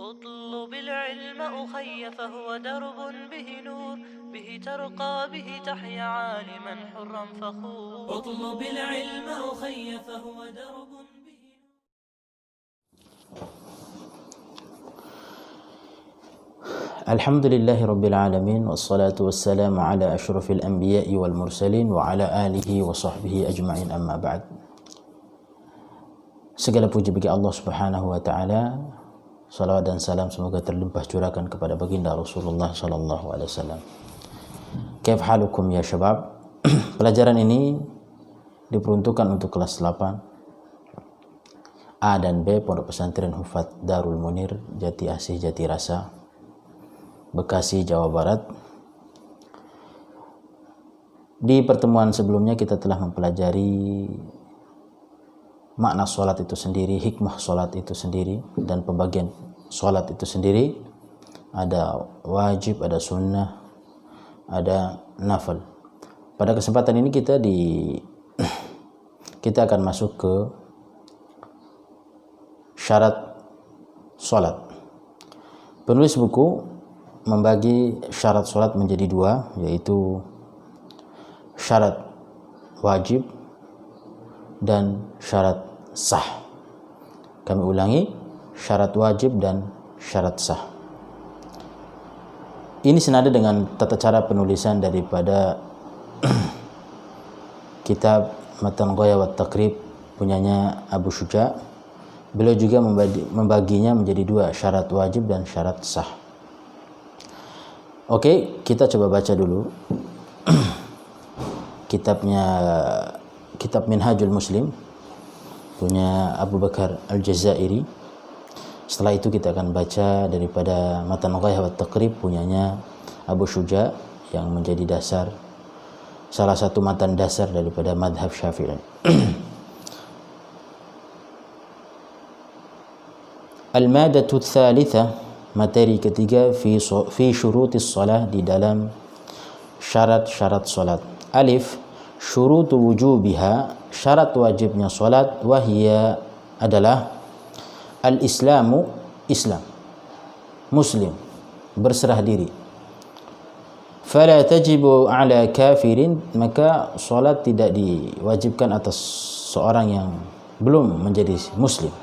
اطلب العلم أخي فهو درب به نور به ترقى به تحيا عالما حرا فخور اطلب العلم أخي فهو درب به الحمد لله رب العالمين والصلاة والسلام على أشرف الأنبياء والمرسلين وعلى آله وصحبه أجمعين أما بعد. Segala puji bagi Allah Subhanahu wa taala. Salawat dan salam semoga terlimpah curahkan kepada baginda Rasulullah sallallahu alaihi wasallam. Kaif halukum ya syabab? Pelajaran ini diperuntukkan untuk kelas 8 A dan B Pondok Pesantren Hufat Darul Munir, Jati Asih, Jati Rasa, Bekasi, Jawa Barat. Di pertemuan sebelumnya kita telah mempelajari makna sholat itu sendiri, hikmah sholat itu sendiri, dan pembagian sholat itu sendiri. Ada wajib, ada sunnah, ada nafil. Pada kesempatan ini kita akan masuk ke syarat sholat. Penulis buku membagi syarat sholat menjadi dua, yaitu syarat wajib dan syarat sah. Kami ulangi, syarat wajib dan syarat sah. Ini senada dengan tata cara penulisan daripada kitab Matan Ghaya wa Taqrib punyanya Abu Syuja. Beliau juga membaginya menjadi dua, syarat wajib dan syarat sah. Oke, kita coba baca dulu kitab Minhajul Muslim punya Abu Bakar Al-Jazairi. Setelah itu kita akan baca daripada Matan Ghaya wa Taqrib punyanya Abu Syuja yang menjadi dasar, salah satu matan dasar daripada madhab Syafi'i. Al-Madatu Tsalitsah, materi ketiga fi syurutis shalah, di dalam syarat-syarat salat. Alif, syurutu wujubiha, syarat wajibnya salat. Wahia adalah al-islamu, Islam, muslim, berserah diri. Fala tajibu ala kafirin, maka salat tidak diwajibkan atas seorang yang belum menjadi muslim.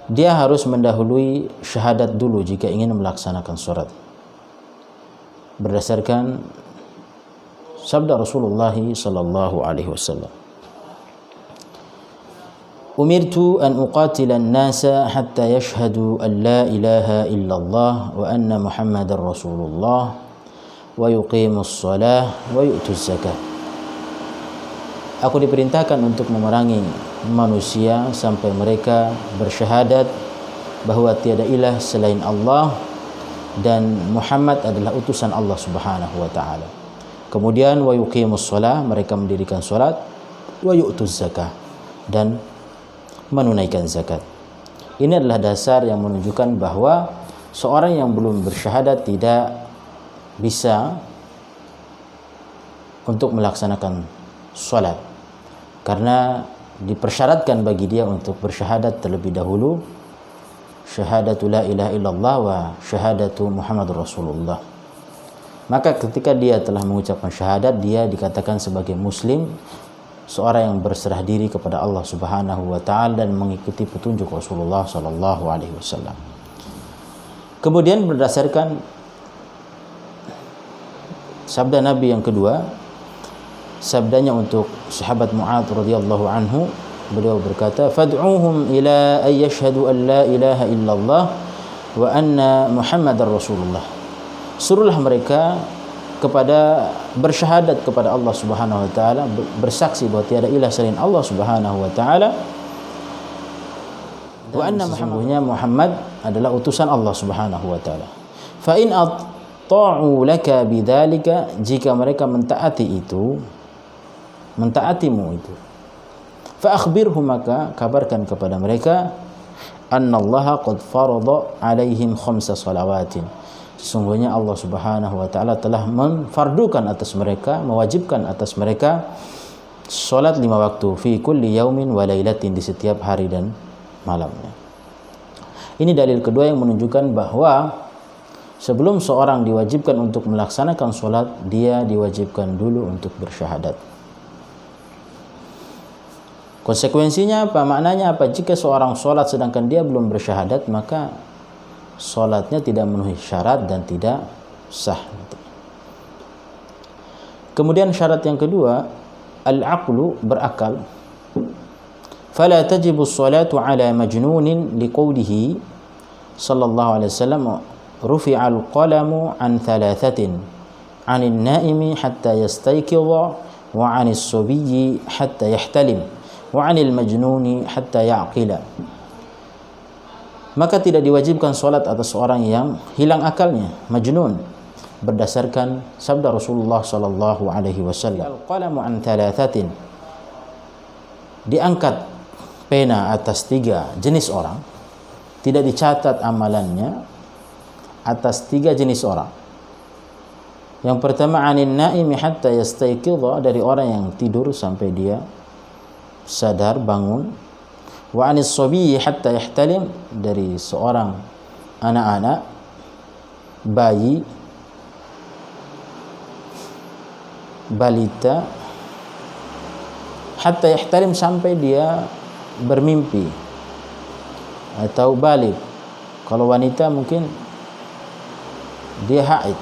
Dia harus mendahului syahadat dulu jika ingin melaksanakan salat. Berdasarkan sabda Rasulullah sallallahu alaihi wasallam, umirtu an uqatila an-nasa hatta yashhadu an la ilaha illallah wa anna muhammadar rasulullah wa yuqimus shalah wa yu'tuz zakah. Aku diperintahkan untuk memerangi manusia sampai mereka bersyahadat bahwa tiada ilah selain Allah dan Muhammad adalah utusan Allah Subhanahu wa taala. Kemudian wa yuqimus shalah, mereka mendirikan salat, wa yu'tuz zakah, dan menunaikan zakat. Ini adalah dasar yang menunjukkan bahwa seorang yang belum bersyahadat tidak bisa untuk melaksanakan salat, karena dipersyaratkan bagi dia untuk bersyahadat terlebih dahulu, syahadatu la ilaha illallah wa syahadatu Muhammadur Rasulullah. Maka ketika dia telah mengucapkan syahadat, dia dikatakan sebagai muslim, seorang yang berserah diri kepada Allah Subhanahu wa taala dan mengikuti petunjuk Rasulullah sallallahu alaihi wasallam. Kemudian berdasarkan sabda Nabi yang kedua, sabdanya untuk sahabat Mu'adz radhiyallahu anhu, beliau berkata, fad'uhum ila ay yashhadu an la ilaha illallah wa anna Muhammadar Rasulullah. Suruhlah mereka kepada bersyahadat kepada Allah Subhanahu wa taala, bersaksi bahwa tiada ilah selain Allah Subhanahu wa taala, wa anna Muhammad adalah utusan Allah Subhanahu wa taala. Fa in atta'u laka bidzalika, jika mereka mentaatimu itu, fa akhbirhum, maka kabarkan kepada mereka, annallaha qad farada alaihim khamsa salawatin, sesungguhnya Allah Subhanahu wa taala telah memfardukan atas mereka, mewajibkan atas mereka salat 5 waktu, fi kulli yaumin wa lailatin, di setiap hari dan malamnya. Ini dalil kedua yang menunjukkan bahwa sebelum seorang diwajibkan untuk melaksanakan sholat, dia diwajibkan dulu untuk bersyahadat. Konsekuensinya apa? Maknanya apa? Jika seorang sholat sedangkan dia belum bersyahadat, maka sholatnya tidak memenuhi syarat dan tidak sah. Kemudian syarat yang kedua, al-aqlu, berakal. Fala tajibu as-salatu ala majnunin liqaulihi sallallahu alaihi wasallam rufi'al qalamu an thalathatin 'anil naimi hatta yastayqidha wa 'anis sabiyyi hatta yahtalim wa 'anil majnuni hatta ya'qila. Maka tidak diwajibkan salat atas orang yang hilang akalnya, majnun, berdasarkan sabda Rasulullah sallallahu alaihi wasallam, al-qalamu an thalathatin, diangkat pena atas 3 jenis orang, tidak dicatat amalannya atas 3 jenis orang. Yang pertama, anin naimi hatta yastayqidha, dari orang yang tidur sampai dia sadar, bangun. Wa anis sabiyyi hatta yahtalim, dari seorang anak-anak, bayi, balita, hatta yahtalim, sampai dia bermimpi atau balik. Kalau wanita mungkin dia haid.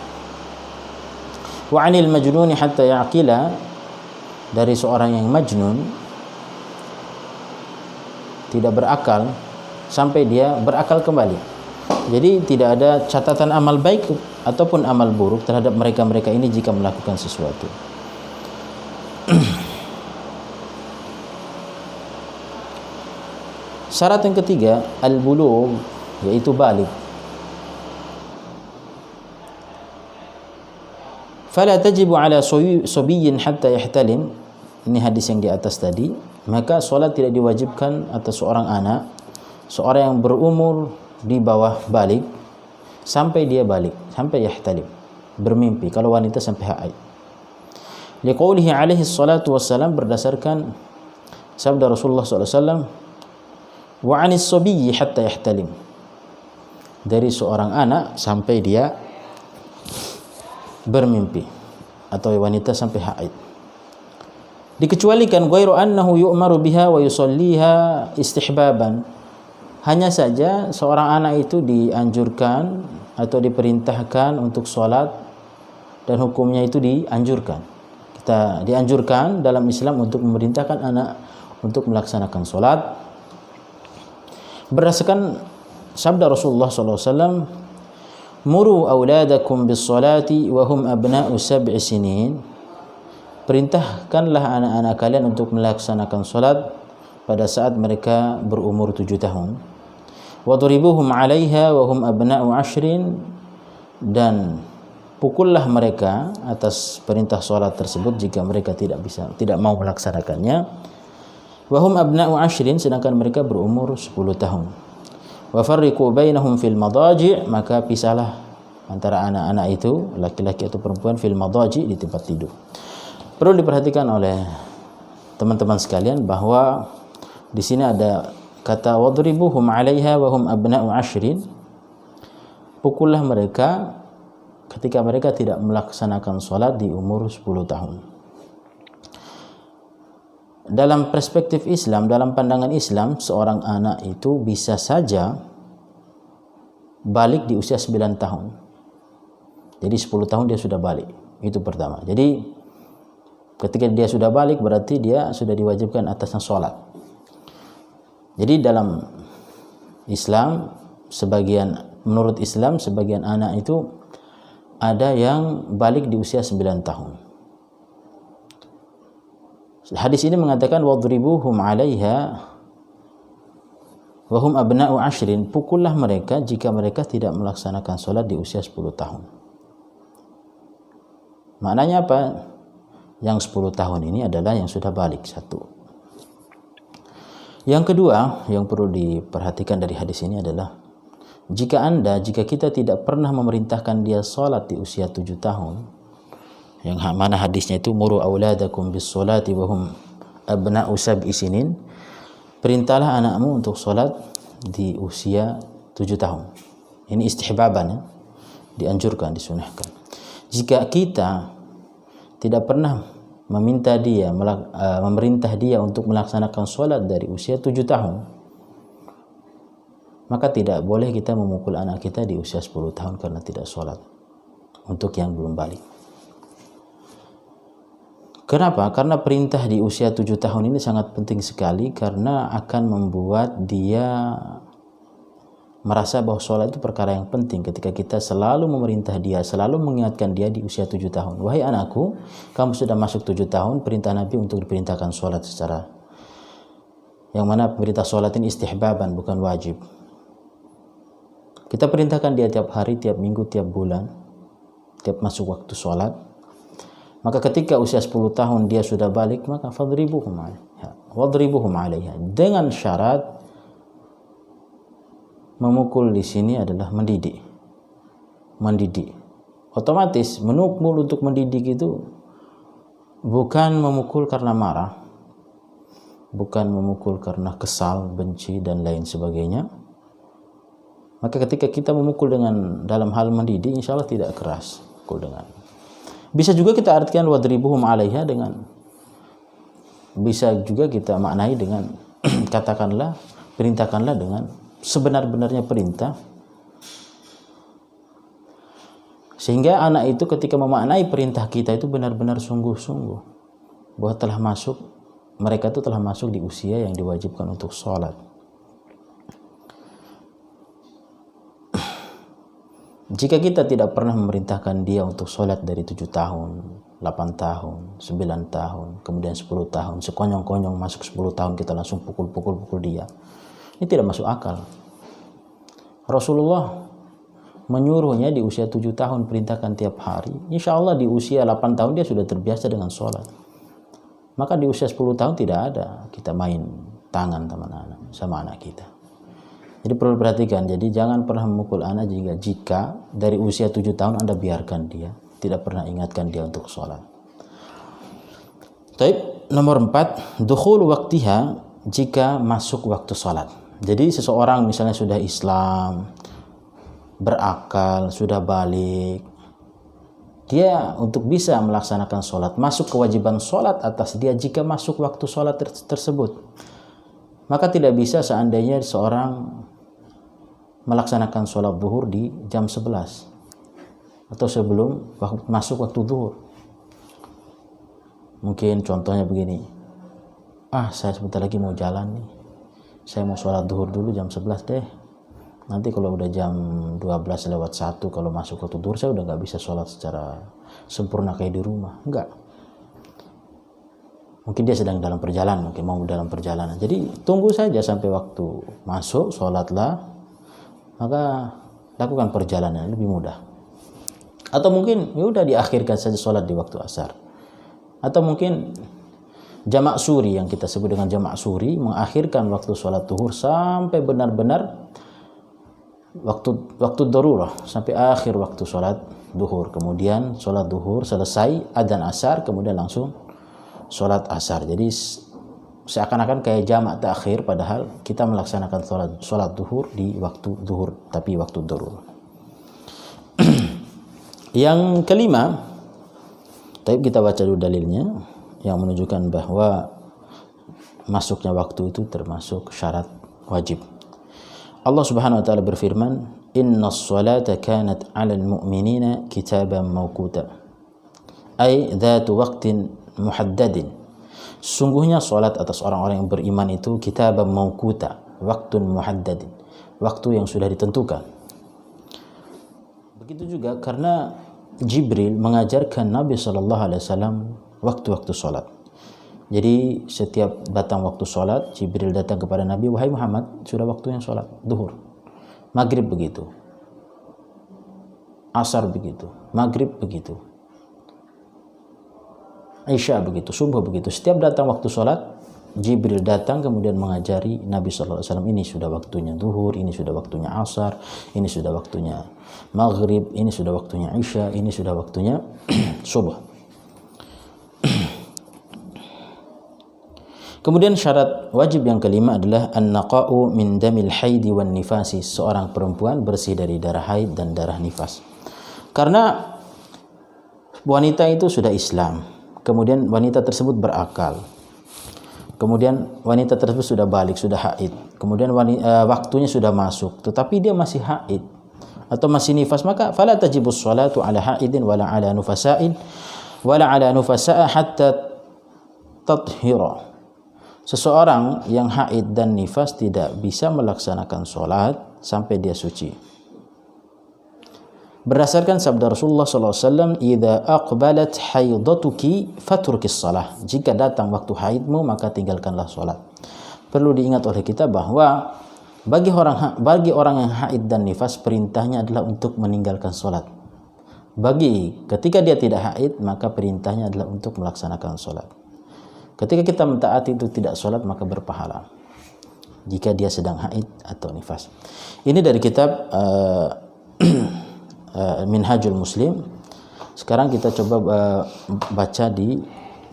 Wa 'anil majnuni hatta ya'qila, dari seorang yang majnun, tidak berakal sampai dia berakal kembali. Jadi tidak ada catatan amal baik ataupun amal buruk terhadap mereka-mereka ini jika melakukan sesuatu. Syarat yang ketiga, al-bulugh, yaitu balik. Fala tajibu ala sabiyyin hatta yahtalim, ini hadis yang di atas tadi. Maka salat tidak diwajibkan atas seorang anak, seorang yang berumur di bawah balik, sampai dia balik, sampai yahtalim, bermimpi. Kalau wanita sampai haid. Liqaulihi alaihi salatu wassalam, berdasarkan sabda Rasulullah sallallahu alaihi wasallam, wa 'anis sabiyyi hatta yahtalim, dari seorang anak sampai dia bermimpi, atau wanita sampai haid. Dikecualikan ghairu annahu yu'maru biha wa yusalliha istihbaban, hanya saja seorang anak itu dianjurkan atau diperintahkan untuk sholat, dan hukumnya itu dianjurkan. Kita dianjurkan dalam Islam untuk memerintahkan anak untuk melaksanakan sholat berdasarkan sabda Rasulullah SAW, muru auladakum bis salati wa hum abna'u 7 sinin, perintahkanlah anak-anak kalian untuk melaksanakan salat pada saat mereka berumur 7 tahun. Wadribuhum 'alaiha wa hum abna'u 10, dan pukullah mereka atas perintah salat tersebut jika mereka tidak mau melaksanakannya. Wa hum abna'u 10, sedangkan mereka berumur 10 tahun. Wa farriqu bainahum fil madaji', maka pisahlah antara anak-anak itu, laki-laki atau perempuan, fil madaji', di tempat tidur. Perlu diperhatikan oleh teman-teman sekalian bahwa di sini ada kata wadribuhum 'alaiha wa hum abna'u 10, pukullah mereka ketika mereka tidak melaksanakan salat di umur 10 tahun. Dalam perspektif Islam, dalam pandangan Islam, seorang anak itu bisa saja balik di usia 9 tahun. Jadi 10 tahun dia sudah balik. Itu pertama. Jadi ketika dia sudah balik, berarti dia sudah diwajibkan atasnya sholat. Jadi dalam Islam, menurut Islam, sebagian anak itu ada yang balik di usia 9 tahun. Hadis ini mengatakan wadribuhum 'alaiha wa hum abna'u 10, pukullah mereka jika mereka tidak melaksanakan sholat di usia 10 tahun. Maknanya apa? Yang 10 tahun ini adalah yang sudah balik, satu. Yang kedua yang perlu diperhatikan dari hadis ini adalah jika kita tidak pernah memerintahkan dia sholat di usia 7 tahun, yang mana hadisnya itu muru auladakum bis sholati wa hum abna'u 7 sinin, perintahlah anakmu untuk sholat di usia 7 tahun. Ini istihbaban ya, dianjurkan, disunahkan. Jika kita tidak pernah memerintah dia untuk melaksanakan sholat dari usia 7 tahun, maka tidak boleh kita memukul anak kita di usia 10 tahun karena tidak sholat, untuk yang belum balik. Kenapa? Karena perintah di usia 7 tahun ini sangat penting sekali, karena akan membuat dia merasa bahwa sholat itu perkara yang penting ketika kita selalu memerintah dia, selalu mengingatkan dia di usia 7 tahun. Wahai anakku, kamu sudah masuk 7 tahun, perintah Nabi untuk diperintahkan sholat secara, yang mana perintah sholat ini istihbaban, bukan wajib. Kita perintahkan dia tiap hari, tiap minggu, tiap bulan, tiap masuk waktu sholat. Maka ketika usia 10 tahun dia sudah balik, maka fadribuhum 'alaiha. Dengan syarat memukul di sini adalah mendidik. Otomatis memukul untuk mendidik itu bukan memukul karena marah, bukan memukul karena kesal, benci dan lain sebagainya. Maka ketika kita memukul dalam hal mendidik, insya Allah tidak keras pukul dengan. Bisa juga kita artikan wadribuhum 'alaiha bisa juga kita maknai dengan katakanlah, perintahkanlah dengan sebenar-benarnya perintah, sehingga anak itu ketika memaknai perintah kita itu benar-benar sungguh-sungguh bahwa mereka itu telah masuk di usia yang diwajibkan untuk sholat. Jika kita tidak pernah memerintahkan dia untuk sholat dari 7 tahun, 8 tahun, 9 tahun, kemudian 10 tahun, sekonyong-konyong masuk 10 tahun kita langsung pukul dia, ini tidak masuk akal. Rasulullah menyuruhnya di usia 7 tahun perintahkan tiap hari. Insya Allah di usia 8 tahun dia sudah terbiasa dengan sholat. Maka di usia 10 tahun tidak ada kita main tangan sama anak kita. Jadi perlu perhatikan. Jadi jangan pernah memukul anak jika dari usia 7 tahun Anda biarkan dia, tidak pernah ingatkan dia untuk sholat. Taib, nomor 4, dukhul waktiha, jika masuk waktu sholat. Jadi seseorang misalnya sudah Islam, berakal, sudah balik, dia untuk bisa melaksanakan sholat, masuk kewajiban sholat atas dia jika masuk waktu sholat tersebut. Maka tidak bisa seandainya seorang melaksanakan sholat zuhur di jam 11 atau sebelum masuk waktu zuhur. Mungkin contohnya begini, saya sebentar lagi mau jalan nih, saya mau sholat zuhur dulu jam 11 deh, nanti kalau udah jam 12:01 kalau masuk waktu zuhur saya udah gak bisa sholat secara sempurna kayak di rumah. Enggak, mungkin dia sedang dalam perjalanan, mungkin mau dalam perjalanan, jadi tunggu saja sampai waktu masuk, sholatlah, maka lakukan perjalanan, lebih mudah. Atau mungkin ya udah diakhirkan saja sholat di waktu asar. Atau mungkin jamak suri, yang kita sebut dengan jamak suri, mengakhirkan waktu sholat zuhur sampai benar-benar waktu darurah, sampai akhir waktu sholat zuhur. Kemudian sholat zuhur selesai, adzan asar, kemudian langsung sholat asar. Jadi seakan-akan kayak jamak takhir, padahal kita melaksanakan sholat zuhur di waktu zuhur, tapi waktu darurah. Yang kelima, kita baca dulu dalilnya yang menunjukkan bahwa masuknya waktu itu termasuk syarat wajib. Allah Subhanahu wa taala berfirman, "Innas salata kanat 'alal mu'minina kitaban mawquta." Ai dzatu waqtin muhaddadin. Sungguhnya salat atas orang-orang yang beriman itu kitaban mawquta, waktun muhaddadin, waktu yang sudah ditentukan. Begitu juga karena Jibril mengajarkan Nabi SAW waktu-waktu sholat. Jadi setiap datang waktu sholat, Jibril datang kepada Nabi, wahai Muhammad, sudah waktunya sholat duhur. Maghrib begitu, asar begitu, maghrib begitu, Isya begitu, subuh begitu. Setiap datang waktu sholat, Jibril datang kemudian mengajari Nabi SAW, ini sudah waktunya duhur, ini sudah waktunya asar, ini sudah waktunya maghrib, ini sudah waktunya isya, ini sudah waktunya subuh. Kemudian syarat wajib yang kelima adalah an-naqa'u min damil haidi wan nifasi. Seorang perempuan bersih dari darah haid dan darah nifas. Karena wanita itu sudah Islam, kemudian wanita tersebut berakal, kemudian wanita tersebut sudah balik, sudah haid, kemudian waktunya sudah masuk, tetapi dia masih haid atau masih nifas, maka fala tajibus sholatu ala haidin wala ala nufasa'in wala ala nufasa'a hatta tathira. Seseorang yang haid dan nifas tidak bisa melaksanakan sholat sampai dia suci. Berdasarkan sabda Rasulullah SAW, "Idza aqbalat haidatuki faturkis shalah." Jika datang waktu haidmu, maka tinggalkanlah sholat. Perlu diingat oleh kita bahwa bagi orang yang haid dan nifas, perintahnya adalah untuk meninggalkan sholat. Ketika dia tidak haid, maka perintahnya adalah untuk melaksanakan sholat. Ketika kita mentaati itu tidak sholat, maka berpahala jika dia sedang haid atau nifas. Ini dari kitab Minhajul Muslim. Sekarang kita coba baca di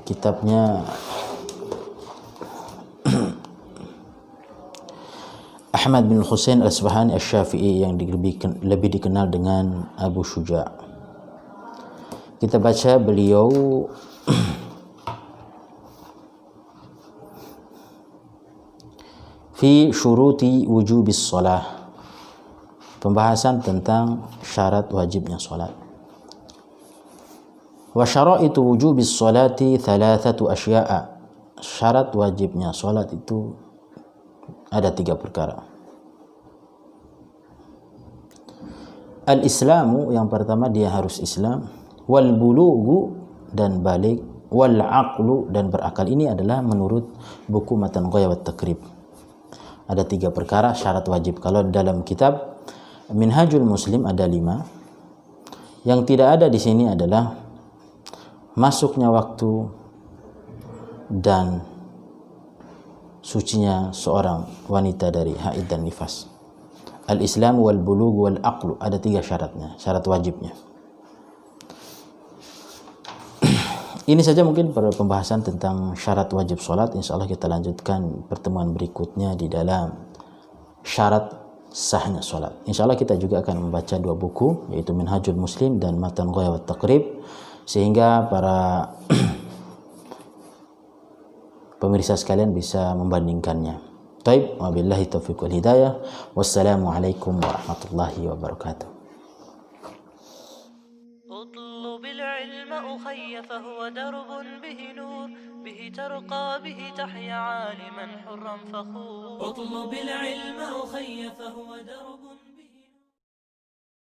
kitabnya Ahmad bin Husain Al-Asbahani Asy-Syafi'i yang lebih dikenal dengan Abu Syuja'. Kita baca beliau fi syuruti wujubis shalah, pembahasan tentang syarat wajibnya salat. Wa syaraitu wujubis salati thalathatu asya'a. Syarat wajibnya salat itu ada 3 perkara. Al-Islamu, yang pertama dia harus Islam, wal bulugu dan balik, wal aqlu dan berakal. Ini adalah menurut buku Matan Ghaya wa Takrib. Ada 3 perkara syarat wajib. Kalau dalam kitab Minhajul Muslim ada 5. Yang tidak ada di sini adalah masuknya waktu dan sucinya seorang wanita dari haid dan nifas. Al-Islam wal bulugh wal aqlu, ada 3 syaratnya, syarat wajibnya. Ini saja mungkin pada pembahasan tentang syarat wajib sholat. Insya Allah kita lanjutkan pertemuan berikutnya di dalam syarat sahnya sholat. Insya Allah kita juga akan membaca 2 buku, yaitu Minhajul Muslim dan Matan Ghaya wa Takrib, sehingga para pemirsa sekalian bisa membandingkannya. Taib, wabillahi taufiq wal hidayah. Wassalamualaikum warahmatullahi wabarakatuh. أخي فهو درب به نور به ترقى به تحيا عالما حرا فخور اطلب العلم أخي فهو درب